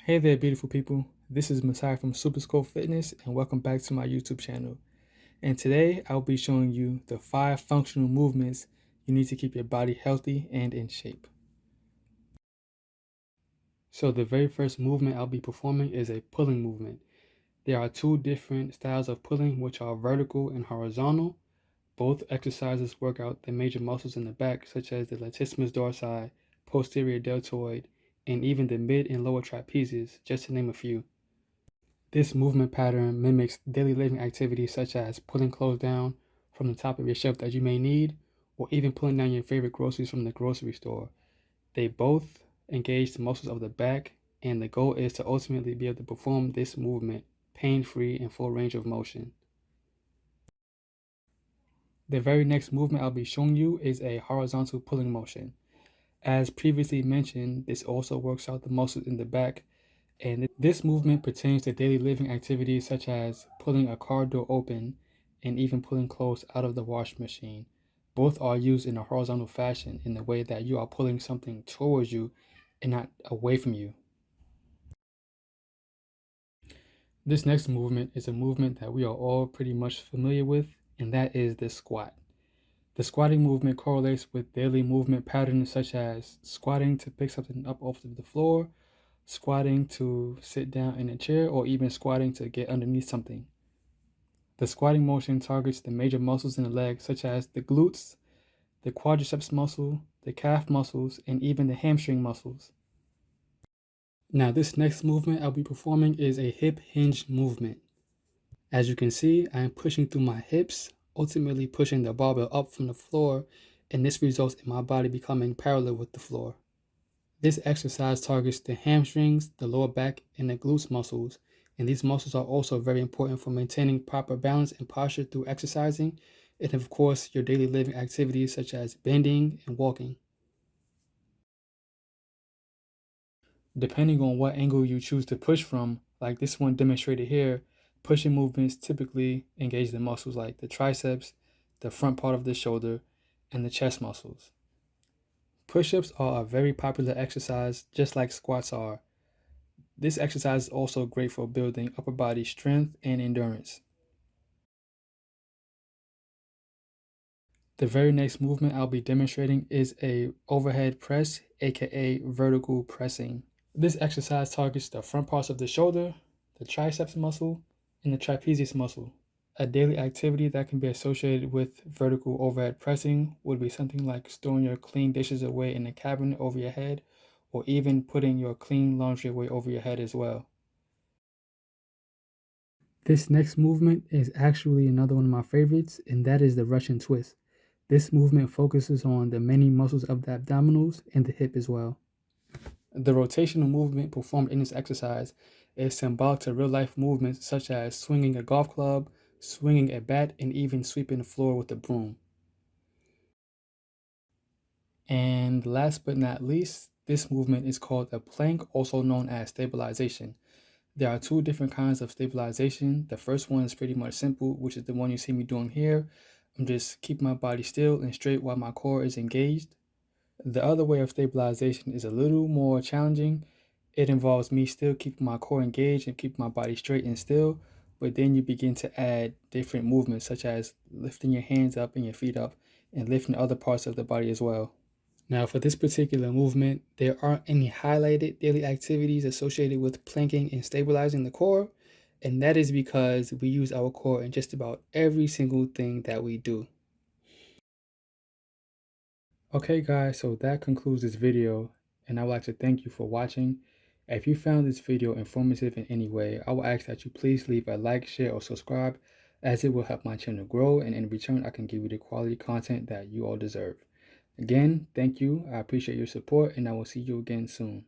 Hey there, beautiful people. This is Masai from Super Scope Fitness, and welcome back to my YouTube channel. And today I'll be showing you the 5 functional movements you need to keep your body healthy and in shape. So the very first movement I'll be performing is a pulling movement. There are 2 different styles of pulling, which are vertical and horizontal. Both exercises work out the major muscles in the back, such as the latissimus dorsi, posterior deltoid, and even the mid and lower trapezius, just to name a few. This movement pattern mimics daily living activities such as pulling clothes down from the top of your shelf that you may need, or even pulling down your favorite groceries from the grocery store. They both engage the muscles of the back, and the goal is to ultimately be able to perform this movement pain-free and full range of motion. The very next movement I'll be showing you is a horizontal pulling motion. As previously mentioned, this also works out the muscles in the back, and this movement pertains to daily living activities such as pulling a car door open and even pulling clothes out of the washing machine. Both are used in a horizontal fashion in the way that you are pulling something towards you and not away from you. This next movement is a movement that we are all pretty much familiar with, and that is the squat. The squatting movement correlates with daily movement patterns such as squatting to pick something up off the floor, squatting to sit down in a chair, or even squatting to get underneath something. The squatting motion targets the major muscles in the leg, such as the glutes, the quadriceps muscle, the calf muscles, and even the hamstring muscles. Now, this next movement I'll be performing is a hip hinge movement. As you can see, I am pushing through my hips, ultimately pushing the barbell up from the floor, and this results in my body becoming parallel with the floor. This exercise targets the hamstrings, the lower back, and the glutes muscles, and these muscles are also very important for maintaining proper balance and posture through exercising, and of course, your daily living activities such as bending and walking. Depending on what angle you choose to push from, like this one demonstrated here, pushing movements typically engage the muscles like the triceps, the front part of the shoulder, and the chest muscles. Push-ups are a very popular exercise, just like squats are. This exercise is also great for building upper body strength and endurance. The very next movement I'll be demonstrating is a overhead press, aka vertical pressing. This exercise targets the front parts of the shoulder, the triceps muscle, and the trapezius muscle. A daily activity that can be associated with vertical overhead pressing would be something like storing your clean dishes away in a cabinet over your head, or even putting your clean laundry away over your head as well. This next movement is actually another one of my favorites, and that is the Russian twist. This movement focuses on the many muscles of the abdominals and the hip as well. The rotational movement performed in this exercise is symbolic to real life movements such as swinging a golf club, swinging a bat, and even sweeping the floor with a broom. And last but not least, this movement is called a plank, also known as stabilization. There are 2 different kinds of stabilization. The first one is pretty much simple, which is the one you see me doing here. I'm just keeping my body still and straight while my core is engaged. The other way of stabilization is a little more challenging. It involves me still keeping my core engaged and keeping my body straight and still, but then you begin to add different movements such as lifting your hands up and your feet up and lifting other parts of the body as well. Now, for this particular movement, there aren't any highlighted daily activities associated with planking and stabilizing the core, and that is because we use our core in just about every single thing that we do. Okay guys, so that concludes this video, and I would like to thank you for watching. If you found this video informative in any way, I will ask that you please leave a like, share, or subscribe, as it will help my channel grow, and in return I can give you the quality content that you all deserve. Again, thank you. I appreciate your support, and I will see you again soon.